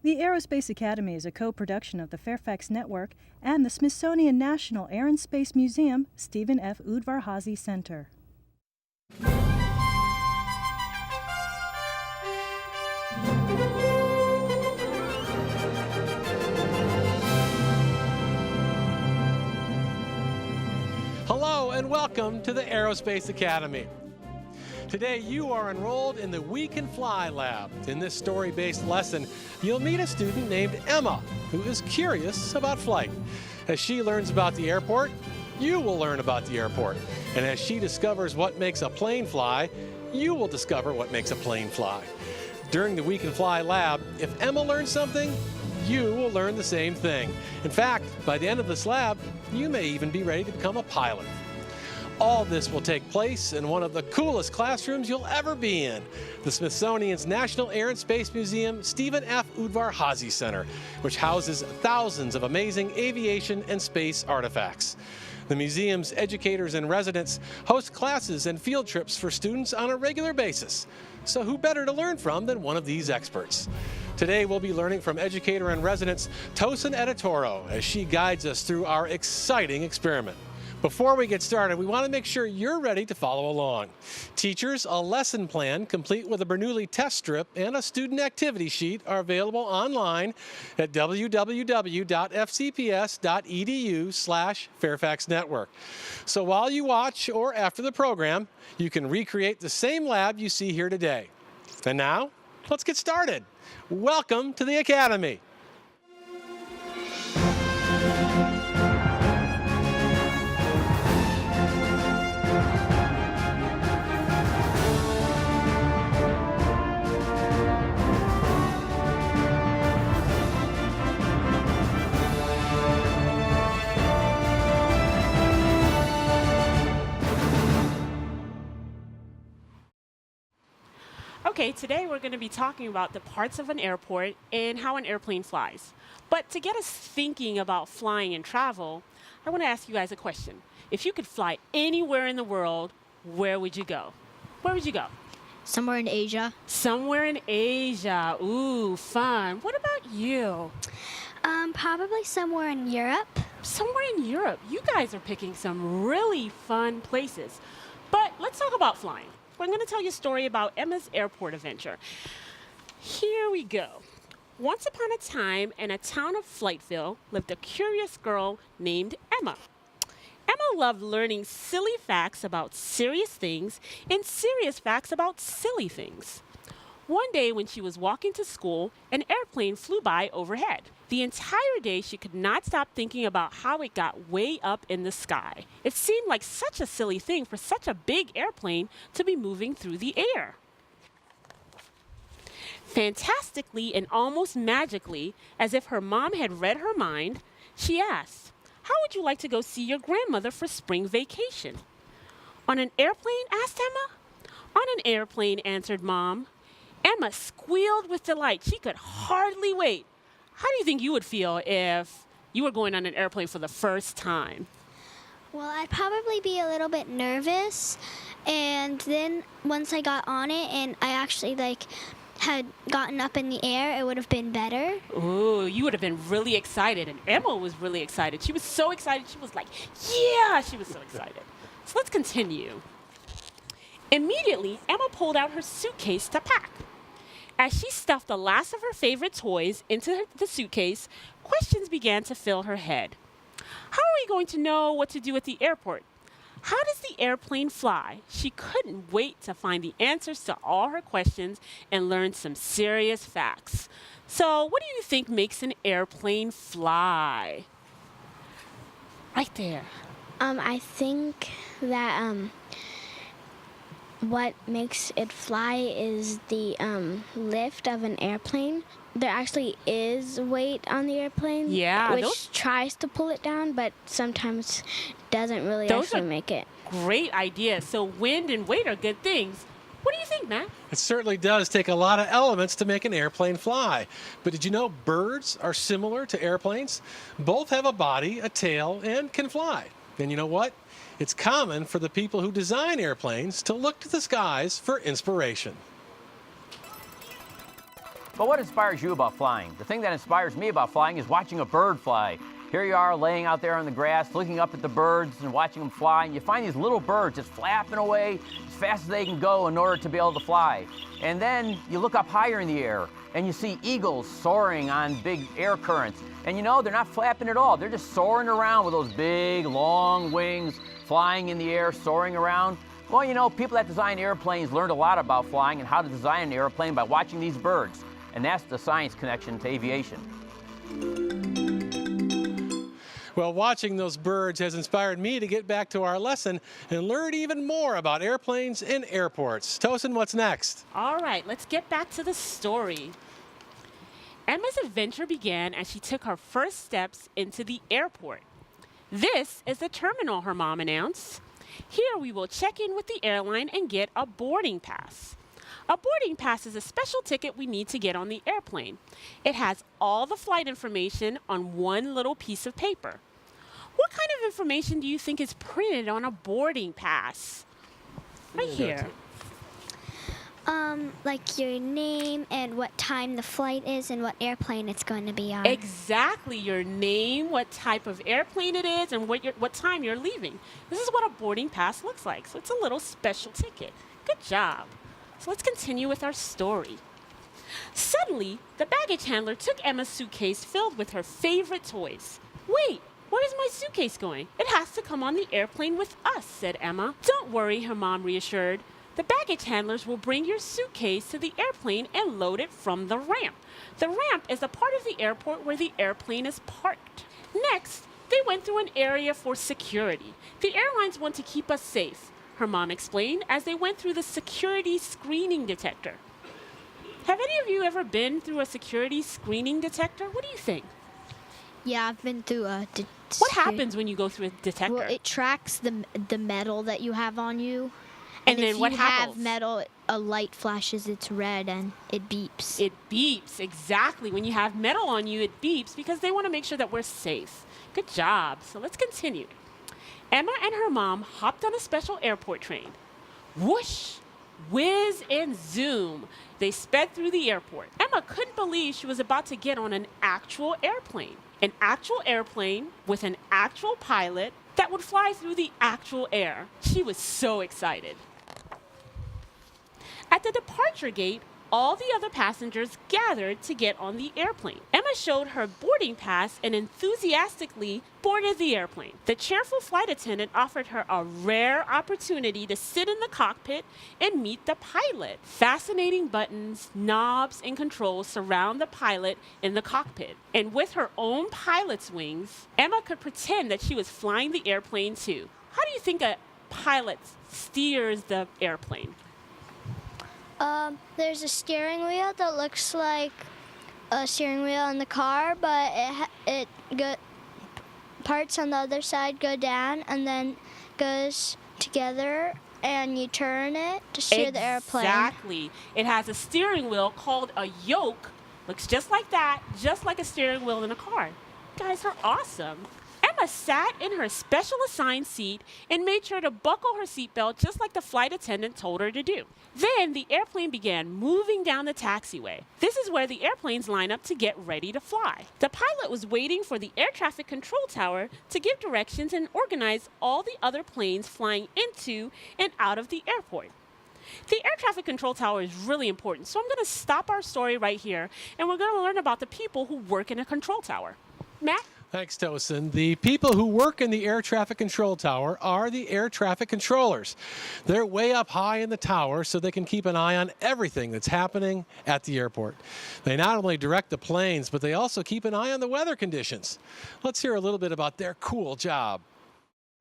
The Aerospace Academy is a co-production of the Fairfax Network and the Smithsonian National Air and Space Museum Stephen F. Udvar-Hazy Center. Hello and welcome to the Aerospace Academy. Today you are enrolled in the We Can Fly lab. In this story-based lesson, you'll meet a student named Emma who is curious about flight. As she learns about the airport, you will learn about the airport. And as she discovers what makes a plane fly, you will discover what makes a plane fly. During the We Can Fly lab, if Emma learns something, you will learn the same thing. In fact, by the end of this lab, you may even be ready to become a pilot. All this will take place in one of the coolest classrooms you'll ever be in, the Smithsonian's National Air and Space Museum Stephen F. Udvar-Hazy Center, which houses thousands of amazing aviation and space artifacts. The museum's educators and residents host classes and field trips for students on a regular basis. So who better to learn from than one of these experts? Today we'll be learning from educator and residents Tosin Editoro as she guides us through our exciting experiment. Before we get started, we want to make sure you're ready to follow along. Teachers, a lesson plan complete with a Bernoulli test strip and a student activity sheet are available online at www.fcps.edu/Fairfax Network. So while you watch or after the program, you can recreate the same lab you see here today. And now, let's get started. Welcome to the Academy. Okay, today we're going to be talking about the parts of an airport and how an airplane flies. But to get us thinking about flying and travel, I want to ask you guys a question. If you could fly anywhere in the world, where would you go? Where would you go? Somewhere in Asia. Somewhere in Asia. Ooh, fun. What about you? Probably somewhere in Europe. Somewhere in Europe. You guys are picking some really fun places. But let's talk about flying. I'm going to tell you a story about Emma's airport adventure. Here we go. Once upon a time, in a town of Flightville, lived a curious girl named Emma. Emma loved learning silly facts about serious things and serious facts about silly things. One day when she was walking to school, an airplane flew by overhead. The entire day, she could not stop thinking about how it got way up in the sky. It seemed like such a silly thing for such a big airplane to be moving through the air. Fantastically and almost magically, as if her mom had read her mind, she asked, "How would you like to go see your grandmother for spring vacation?" "On an airplane?" asked Emma. "On an airplane," answered Mom. Emma squealed with delight. She could hardly wait. How do you think you would feel if you were going on an airplane for the first time? Well, I'd probably be a little bit nervous, and then once I got on it and I actually had gotten up in the air, it would have been better. Ooh, you would have been really excited, and Emma was really excited. She was so excited, she was like, yeah, she was so excited. So let's continue. Immediately, Emma pulled out her suitcase to pack. As she stuffed the last of her favorite toys into the suitcase, questions began to fill her head. How are we going to know what to do at the airport? How does the airplane fly? She couldn't wait to find the answers to all her questions and learn some serious facts. So, what do you think makes an airplane fly? Right there. I think that what makes it fly is the lift of an airplane. There actually is weight on the airplane, which tries to pull it down, but sometimes doesn't really actually make it. Great idea. So wind and weight are good things. What do you think, Matt? It certainly does take a lot of elements to make an airplane fly. But did you know birds are similar to airplanes? Both have a body, a tail, and can fly. And you know what? It's common for the people who design airplanes to look to the skies for inspiration. But what inspires you about flying? The thing that inspires me about flying is watching a bird fly. Here you are laying out there on the grass, looking up at the birds and watching them fly, and you find these little birds just flapping away as fast as they can go in order to be able to fly. And then you look up higher in the air, and you see eagles soaring on big air currents. And you know, they're not flapping at all. They're just soaring around with those big, long wings, flying in the air, soaring around. Well, you know, people that design airplanes learned a lot about flying and how to design an airplane by watching these birds. And that's the science connection to aviation. Well, watching those birds has inspired me to get back to our lesson and learn even more about airplanes and airports. Tosin, what's next? All right, let's get back to the story. Emma's adventure began as she took her first steps into the airport. This is the terminal, her mom announced. Here we will check in with the airline and get a boarding pass. A boarding pass is a special ticket we need to get on the airplane. It has all the flight information on one little piece of paper. What kind of information do you think is printed on a boarding pass? Right here. Like your name and what time the flight is and what airplane it's going to be on. Exactly, your name, what type of airplane it is, and what time you're leaving. This is what a boarding pass looks like. So it's a little special ticket. Good job. So let's continue with our story. Suddenly, the baggage handler took Emma's suitcase filled with her favorite toys. Wait, where is my suitcase going? It has to come on the airplane with us, said Emma. Don't worry, her mom reassured. The baggage handlers will bring your suitcase to the airplane and load it from the ramp. The ramp is a part of the airport where the airplane is parked. Next, they went through an area for security. The airlines want to keep us safe, her mom explained as they went through the security screening detector. Have any of you ever been through a security screening detector? What do you think? Yeah, I've been through a What happens when you go through a detector? Well, it tracks the metal that you have on you. And then what happens? If you have metal, a light flashes, it's red, and it beeps. It beeps, exactly. When you have metal on you, it beeps because they want to make sure that we're safe. Good job. So let's continue. Emma and her mom hopped on a special airport train. Whoosh, whiz, and zoom. They sped through the airport. Emma couldn't believe she was about to get on an actual airplane. An actual airplane with an actual pilot that would fly through the actual air. She was so excited. At the departure gate, all the other passengers gathered to get on the airplane. Emma showed her boarding pass and enthusiastically boarded the airplane. The cheerful flight attendant offered her a rare opportunity to sit in the cockpit and meet the pilot. Fascinating buttons, knobs, and controls surround the pilot in the cockpit. And with her own pilot's wings, Emma could pretend that she was flying the airplane too. How do you think a pilot steers the airplane? There's a steering wheel that looks like a steering wheel in the car, but parts on the other side go down and then goes together, and you turn it to steer the airplane. Exactly. It has a steering wheel called a yoke. Looks just like that, just like a steering wheel in a car. You guys are awesome. Emma sat in her special assigned seat and made sure to buckle her seatbelt just like the flight attendant told her to do. Then the airplane began moving down the taxiway. This is where the airplanes line up to get ready to fly. The pilot was waiting for the air traffic control tower to give directions and organize all the other planes flying into and out of the airport. The air traffic control tower is really important, so I'm going to stop our story right here, and we're going to learn about the people who work in a control tower. Matt? Thanks, Tosin. The people who work in the air traffic control tower are the air traffic controllers. They're way up high in the tower so they can keep an eye on everything that's happening at the airport. They not only direct the planes, but they also keep an eye on the weather conditions. Let's hear a little bit about their cool job.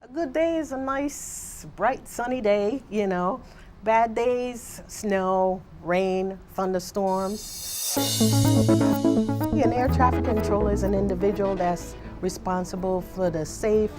A good day is a nice, bright, sunny day, you know. Bad days, snow, rain, thunderstorms. An air traffic controller is an individual that's responsible for the safe,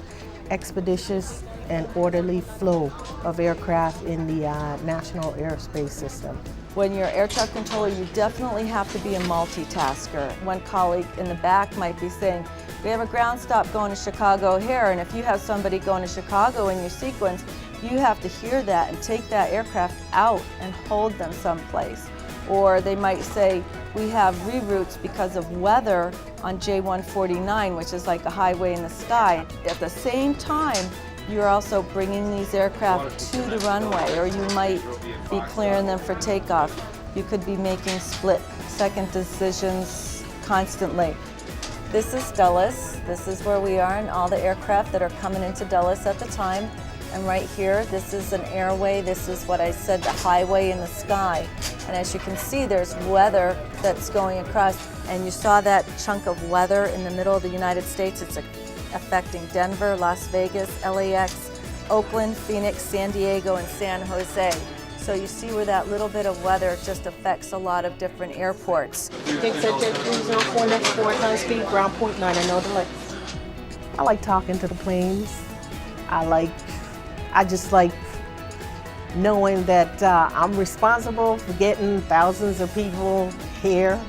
expeditious, and orderly flow of aircraft in the national airspace system. When you're air traffic controller, you definitely have to be a multitasker. One colleague in the back might be saying, we have a ground stop going to Chicago here, and if you have somebody going to Chicago in your sequence, you have to hear that and take that aircraft out and hold them someplace. Or they might say, we have reroutes because of weather on J149, which is like a highway in the sky. At the same time, you're also bringing these aircraft to the runway, or you might be clearing them for takeoff. You could be making split-second decisions constantly. This is Dulles. This is where we are, and all the aircraft that are coming into Dulles at the time. And right here, this is an airway. This is what I said, the highway in the sky. And as you can see, there's weather that's going across. And you saw that chunk of weather in the middle of the United States. It's affecting Denver, Las Vegas, LAX, Oakland, Phoenix, San Diego, and San Jose. So you see where that little bit of weather just affects a lot of different airports. Take Jet 304 next 4 times speed, ground point 9. I know delay. I like talking to the planes. I just like knowing that I'm responsible for getting thousands of people here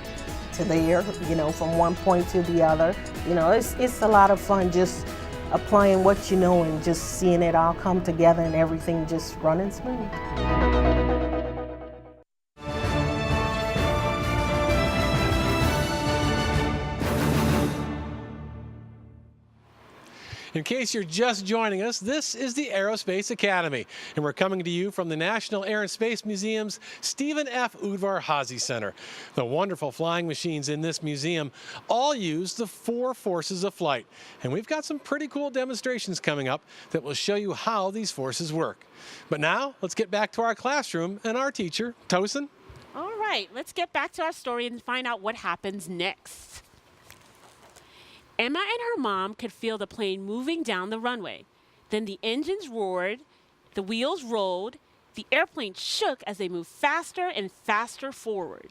to there, you know, from one point to the other. You know, it's a lot of fun just applying what you know and just seeing it all come together and everything just running smooth. In case you're just joining us, this is the Aerospace Academy, and we're coming to you from the National Air and Space Museum's Stephen F. Udvar-Hazy Center. The wonderful flying machines in this museum all use the 4 forces of flight, and we've got some pretty cool demonstrations coming up that will show you how these forces work. But now, let's get back to our classroom and our teacher, Tosin. All right, let's get back to our story and find out what happens next. Emma and her mom could feel the plane moving down the runway. Then the engines roared, the wheels rolled, the airplane shook as they moved faster and faster forward.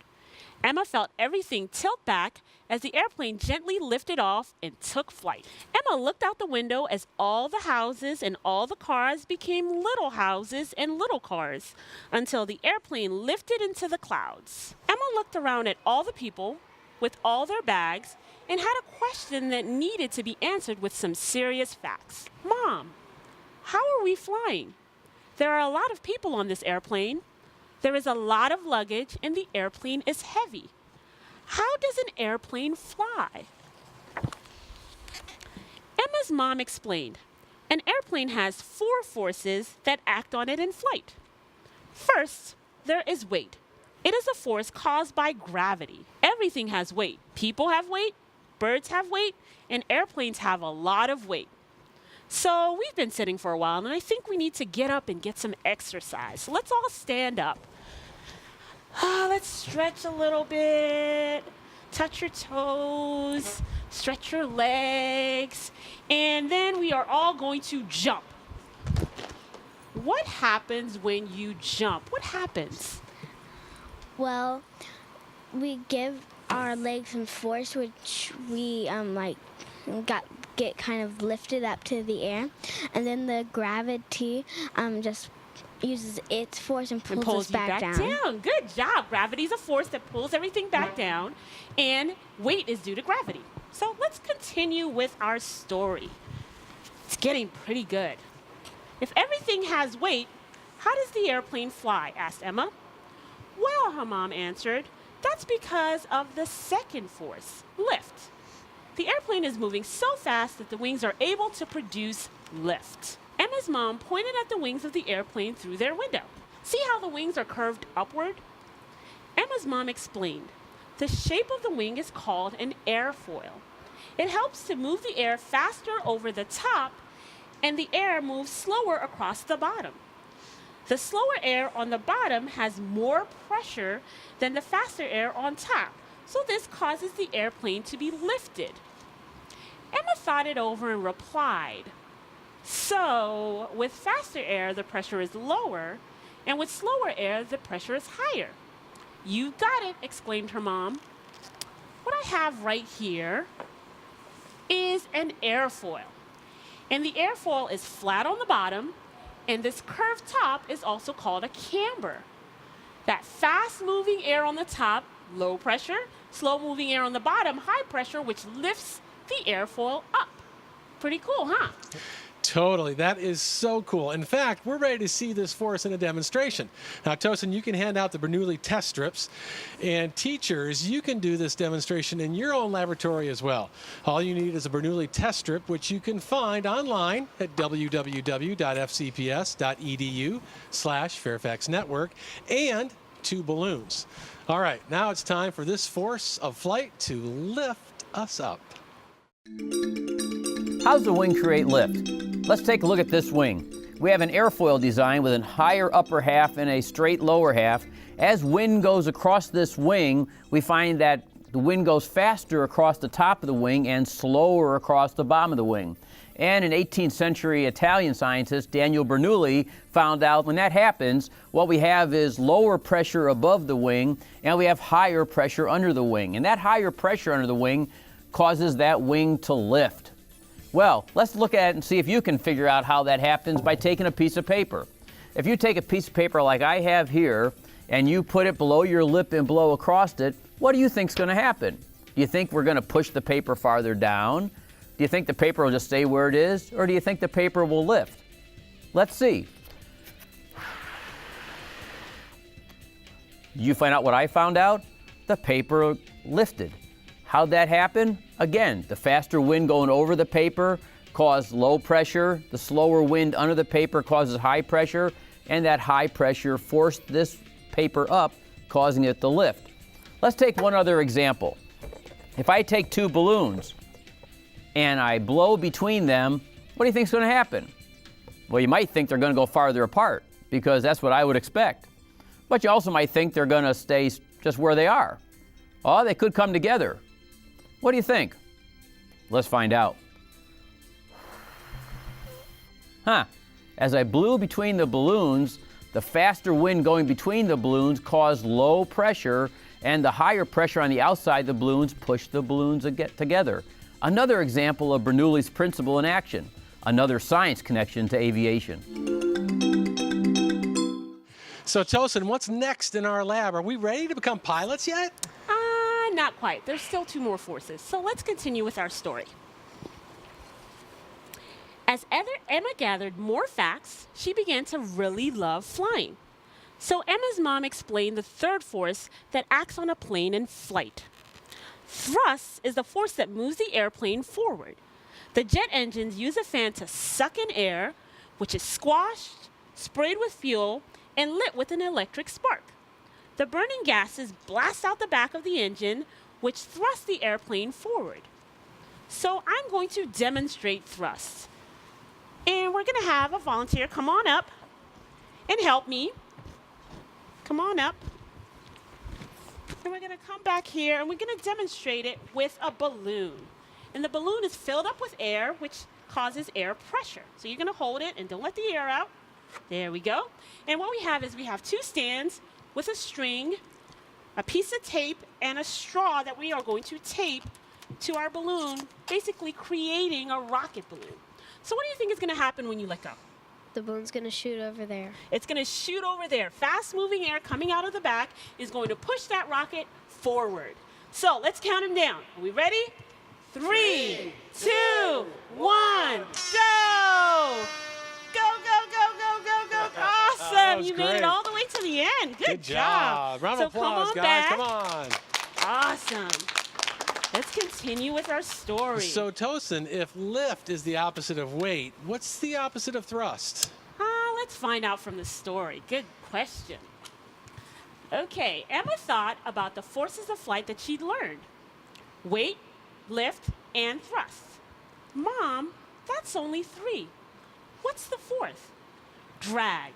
Emma felt everything tilt back as the airplane gently lifted off and took flight. Emma looked out the window as all the houses and all the cars became little houses and little cars until the airplane lifted into the clouds. Emma looked around at all the people with all their bags and had a question that needed to be answered with some serious facts. Mom, how are we flying? There are a lot of people on this airplane. There is a lot of luggage and the airplane is heavy. How does an airplane fly? Emma's mom explained, an airplane has 4 forces that act on it in flight. First, there is weight. It is a force caused by gravity. Everything has weight. People have weight, birds have weight, and airplanes have a lot of weight. So we've been sitting for a while, and I think we need to get up and get some exercise. So let's all stand up. Let's stretch a little bit. Touch your toes. Stretch your legs. And then we are all going to jump. What happens when you jump? What happens? Well, we give our legs some force, which we get kind of lifted up to the air, and then the gravity just uses its force and pulls us back down. Good job. Gravity is a force that pulls everything back down, and weight is due to gravity. So let's continue with our story. It's getting pretty good. If everything has weight, how does the airplane fly? Asked Emma. Well, her mom answered, that's because of the second force, lift. The airplane is moving so fast that the wings are able to produce lift. Emma's mom pointed at the wings of the airplane through their window. See how the wings are curved upward? Emma's mom explained, the shape of the wing is called an airfoil. It helps to move the air faster over the top, and the air moves slower across the bottom. The slower air on the bottom has more pressure than the faster air on top, so this causes the airplane to be lifted. Emma thought it over and replied, so with faster air, the pressure is lower, and with slower air, the pressure is higher. You got it, exclaimed her mom. What I have right here is an airfoil, and the airfoil is flat on the bottom, and this curved top is also called a camber. That fast-moving air on the top, low pressure, slow-moving air on the bottom, high pressure, which lifts the airfoil up. Pretty cool, huh? Totally. That is so cool. In fact, we're ready to see this for us in a demonstration. Now, Tosin, you can hand out the Bernoulli test strips, and teachers, you can do this demonstration in your own laboratory as well. All you need is a Bernoulli test strip, which you can find online at www.fcps.edu/Fairfax Network, and 2 balloons. All right, now it's time for this force of flight to lift us up. How's the wing create lift? Let's take a look at this wing. We have an airfoil design with a higher upper half and a straight lower half. As wind goes across this wing, we find that the wind goes faster across the top of the wing and slower across the bottom of the wing. And an 18th century Italian scientist, Daniel Bernoulli, found out when that happens, what we have is lower pressure above the wing and we have higher pressure under the wing. And that higher pressure under the wing causes that wing to lift. Well, let's look at it and see if you can figure out how that happens by taking a piece of paper. If you take a piece of paper like I have here and you put it below your lip and blow across it, what do you think is going to happen? Do you think we're going to push the paper farther down? Do you think the paper will just stay where it is? Or do you think the paper will lift? Let's see. Did you find out what I found out? The paper lifted. How'd that happen? Again, the faster wind going over the paper caused low pressure. The slower wind under the paper causes high pressure. And that high pressure forced this paper up, causing it to lift. Let's take one other example. If I take 2 balloons and I blow between them, what do you think is going to happen? Well, you might think they're going to go farther apart because that's what I would expect. But you also might think they're going to stay just where they are. Oh, they could come together. What do you think? Let's find out. As I blew between the balloons, the faster wind going between the balloons caused low pressure, and the higher pressure on the outside of the balloons pushed the balloons together. Another example of Bernoulli's principle in action. Another science connection to aviation. So, Tosin, what's next in our lab? Are we ready to become pilots yet? Not quite. There's still 2 more forces. So let's continue with our story. As Emma gathered more facts, she began to really love flying. So Emma's mom explained the 3rd force that acts on a plane in flight. Thrust is the force that moves the airplane forward. The jet engines use a fan to suck in air, which is squashed, sprayed with fuel, and lit with an electric spark. The burning gases blast out the back of the engine, which thrusts the airplane forward. So I'm going to demonstrate thrust. And we're going to have a volunteer come on up and help me. Come on up. And we're going to come back here and we're going to demonstrate it with a balloon. And the balloon is filled up with air, which causes air pressure. So you're going to hold it and don't let the air out. There we go. And what we have is we have 2 stands with a string, a piece of tape, and a straw that we are going to tape to our balloon, basically creating a rocket balloon. So what do you think is going to happen when you let go? The balloon's going to shoot over there. It's going to shoot over there. Fast-moving air coming out of the back is going to push that rocket forward. So let's count them down. Are we ready? 3, 2, 1, go! Go, go, go, go, go, go. Awesome. You made it all the way to the end. Good job. Round of applause, guys. Come on. Awesome. Let's continue with our story. So, Tosin, if lift is the opposite of weight, what's the opposite of thrust? Let's find out from the story. Good question. Okay, Emma thought about the forces of flight that she'd learned. Weight, lift, and thrust. Mom, that's only 3. What's the 4th? Drag.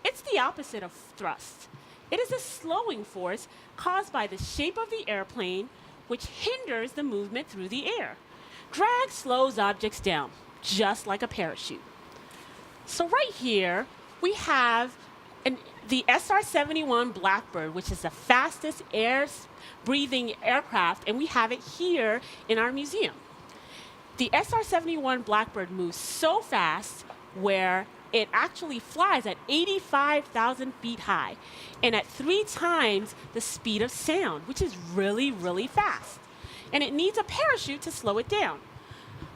It's the opposite of thrust. It is a slowing force caused by the shape of the airplane, which hinders the movement through the air. Drag slows objects down, just like a parachute. So right here, we have the SR-71 Blackbird, which is the fastest air-breathing aircraft, and we have it here in our museum. The SR-71 Blackbird moves so fast where it actually flies at 85,000 feet high and at 3 times the speed of sound, which is really, really fast. And it needs a parachute to slow it down.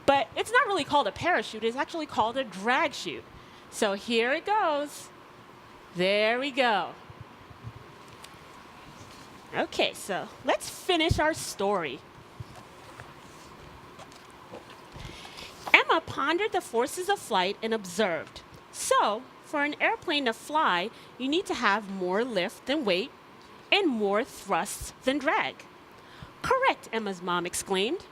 But it's not really called a parachute, it's actually called a drag chute. So here it goes. There we go. Okay, so let's finish our story. Emma pondered the forces of flight and observed. So, for an airplane to fly, you need to have more lift than weight and more thrust than drag. Correct, Emma's mom exclaimed.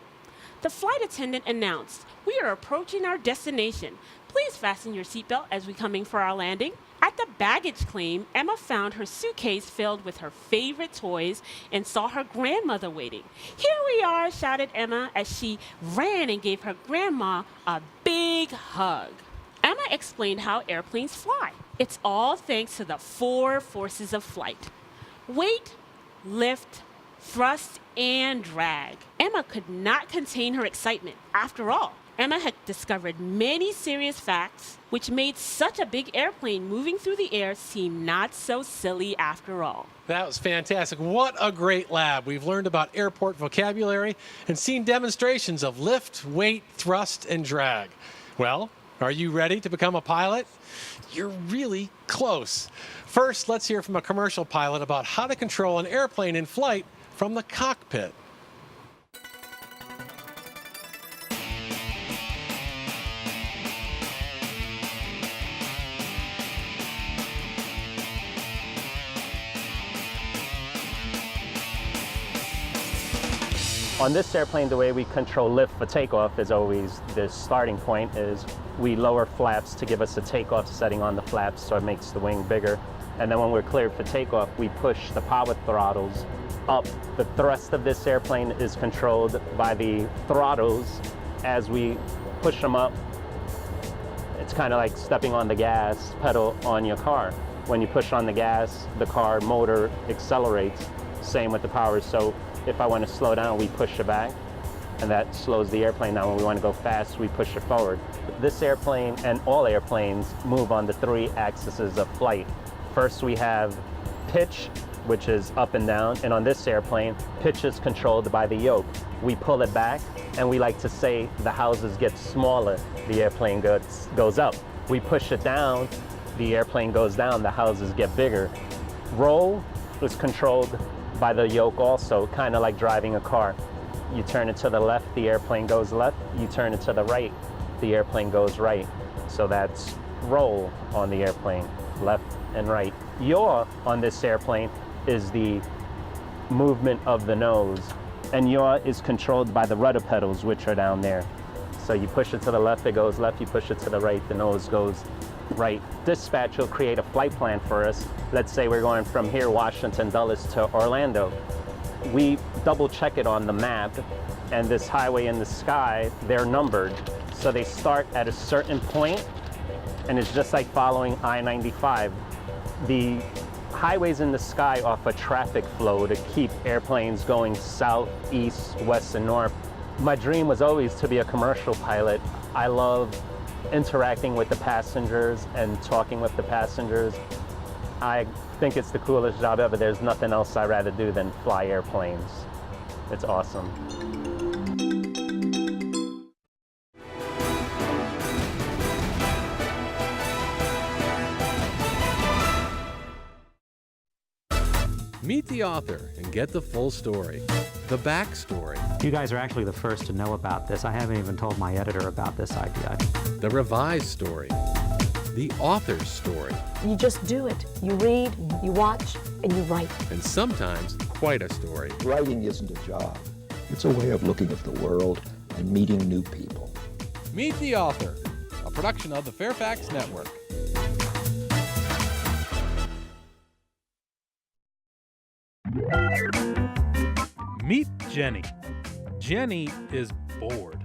The flight attendant announced, "We are approaching our destination. Please fasten your seatbelt as we come in for our landing." At the baggage claim, Emma found her suitcase filled with her favorite toys and saw her grandmother waiting. "Here we are," shouted Emma as she ran and gave her grandma a big hug. Emma explained how airplanes fly. It's all thanks to the 4 forces of flight: weight, lift, thrust, and drag. Emma could not contain her excitement. After all, Emma had discovered many serious facts, which made such a big airplane moving through the air seem not so silly after all. That was fantastic. What a great lab. We've learned about airport vocabulary and seen demonstrations of lift, weight, thrust, and drag. Well, are you ready to become a pilot? You're really close. First, let's hear from a commercial pilot about how to control an airplane in flight from the cockpit. On this airplane, the way we control lift for takeoff is always, the starting point is we lower flaps to give us a takeoff setting on the flaps so it makes the wing bigger. And then when we're cleared for takeoff, we push the power throttles up. The thrust of this airplane is controlled by the throttles. As we push them up, it's kind of like stepping on the gas pedal on your car. When you push on the gas, the car motor accelerates. Same with the power. So if I want to slow down, we push it back, and that slows the airplane down. When we want to go fast, we push it forward. This airplane and all airplanes move on the 3 axes of flight. First, we have pitch, which is up and down, and on this airplane, pitch is controlled by the yoke. We pull it back, and we like to say the houses get smaller, the airplane goes up. We push it down, the airplane goes down, the houses get bigger. Roll is controlled by the yoke also, kind of like driving a car. You turn it to the left, the airplane goes left. You turn it to the right, the airplane goes right. So that's roll on the airplane, left and right. Yaw on this airplane is the movement of the nose, and yaw is controlled by the rudder pedals, which are down there. So you push it to the left, it goes left. You push it to the right, the nose goes right. Dispatch will create a flight plan for us. Let's say we're going from here, Washington Dulles, to Orlando. We double check it on the map, and this highway in the sky, they're numbered. So they start at a certain point, and it's just like following I-95. The highways in the sky offer traffic flow to keep airplanes going south, east, west, and north. My dream was always to be a commercial pilot. I love interacting with the passengers and talking with the passengers. I think it's the coolest job ever. There's nothing else I'd rather do than fly airplanes. It's awesome. Meet the author and get the full story, the backstory. You guys are actually the first to know about this. I haven't even told my editor about this idea. The revised story, the author's story. You just do it. You read, you watch, and you write. And sometimes quite a story. Writing isn't a job. It's a way of looking at the world and meeting new people. Meet the Author, a production of the Fairfax Network. Meet Jenny. Jenny is bored.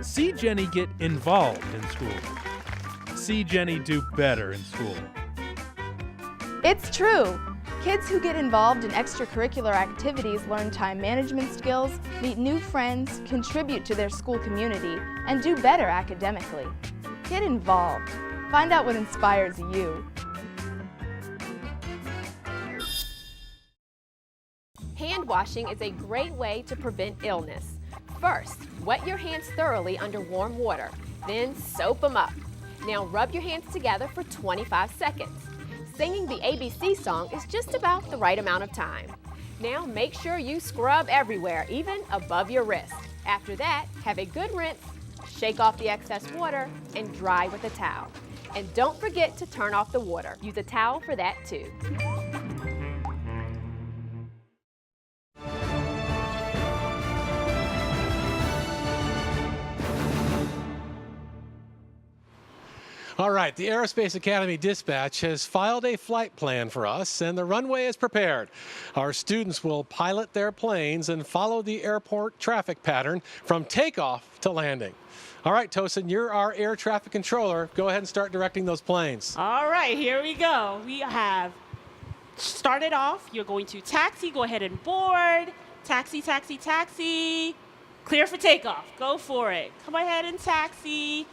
See Jenny get involved in school. See Jenny do better in school. It's true. Kids who get involved in extracurricular activities learn time management skills, meet new friends, contribute to their school community, and do better academically. Get involved. Find out what inspires you. Hand washing is a great way to prevent illness. First, wet your hands thoroughly under warm water, then soap them up. Now rub your hands together for 25 seconds. Singing the ABC song is just about the right amount of time. Now make sure you scrub everywhere, even above your wrist. After that, have a good rinse, shake off the excess water, and dry with a towel. And don't forget to turn off the water. Use a towel for that too. All right, the Aerospace Academy dispatch has filed a flight plan for us, and the runway is prepared. Our students will pilot their planes and follow the airport traffic pattern from takeoff to landing. All right, Tosin, you're our air traffic controller. Go ahead and start directing those planes. All right, here we go. We have started off. You're going to taxi. Go ahead and board. Taxi, taxi, taxi. Clear for takeoff. Go for it. Come ahead and taxi.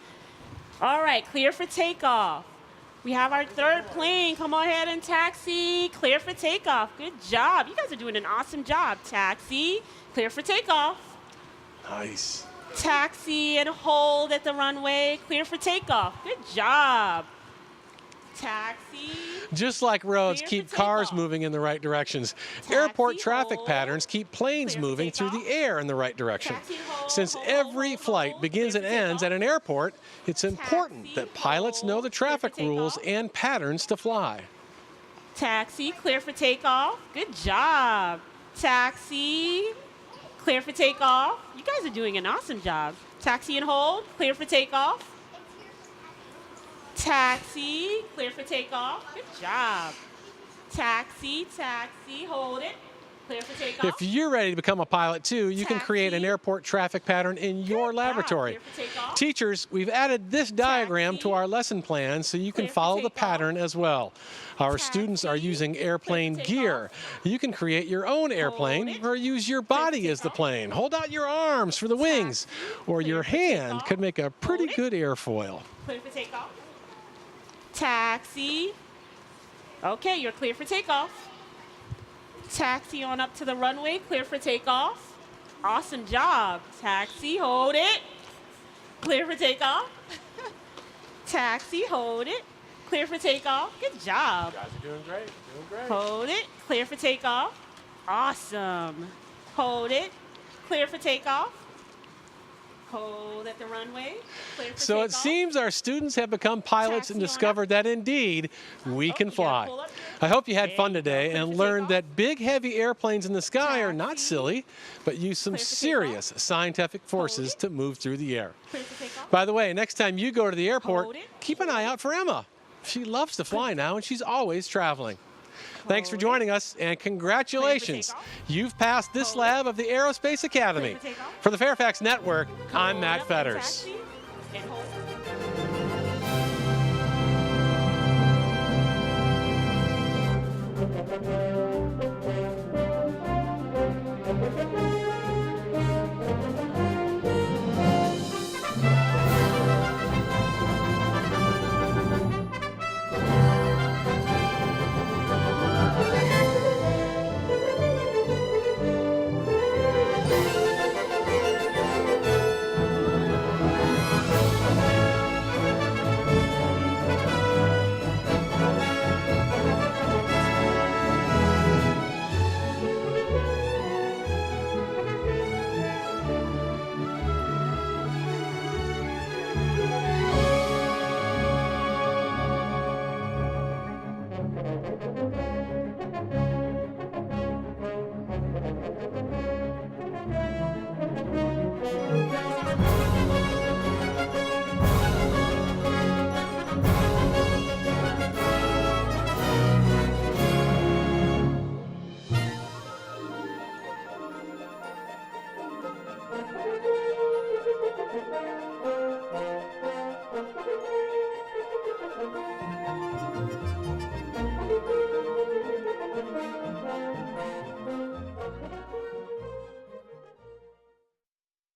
All right, clear for takeoff. We have our third plane. Come on ahead and taxi. Clear for takeoff. Good job. You guys are doing an awesome job. Taxi, clear for takeoff. Nice. Taxi and hold at the runway. Clear for takeoff. Good job. Taxi. Just like roads keep cars moving in the right directions, airport traffic patterns keep planes moving through the air in the right direction. Since every flight begins and ends at an airport, it's important that pilots know the traffic rules and patterns to fly. Taxi, clear for takeoff. Good job. Taxi, clear for takeoff. You guys are doing an awesome job. Taxi and hold, clear for takeoff. Taxi, clear for takeoff. Good job. Taxi, taxi, hold it. Clear for takeoff. If you're ready to become a pilot too, you can create an airport traffic pattern in your laboratory. Teachers, we've added this diagram to our lesson plan so you can follow the pattern as well. Our students are using airplane gear. You can create your own airplane or use your body as the plane. Hold out your arms for the wings, or your hand could make a pretty good airfoil. Clear for takeoff. Taxi. Okay, you're clear for takeoff. Taxi on up to the runway, clear for takeoff. Awesome job. Taxi, hold it. Clear for takeoff. Taxi, hold it. Clear for takeoff. Good job. You guys are doing great. Doing great. Hold it. Clear for takeoff. Awesome. Hold it. Clear for takeoff. Hold at the runway. Clear for So takeoff. it seems our students have become pilots and discovered that indeed we can fly. I hope you had fun today and learned that big, heavy airplanes in the sky are not silly, but use some serious scientific forces to move through the air. By the way, next time you go to the airport, keep an eye out for Emma. She loves to fly now, and she's always traveling. Thanks for joining us, and congratulations. You've passed this lab of the Aerospace Academy. For the Fairfax Network, I'm Matt Fetters.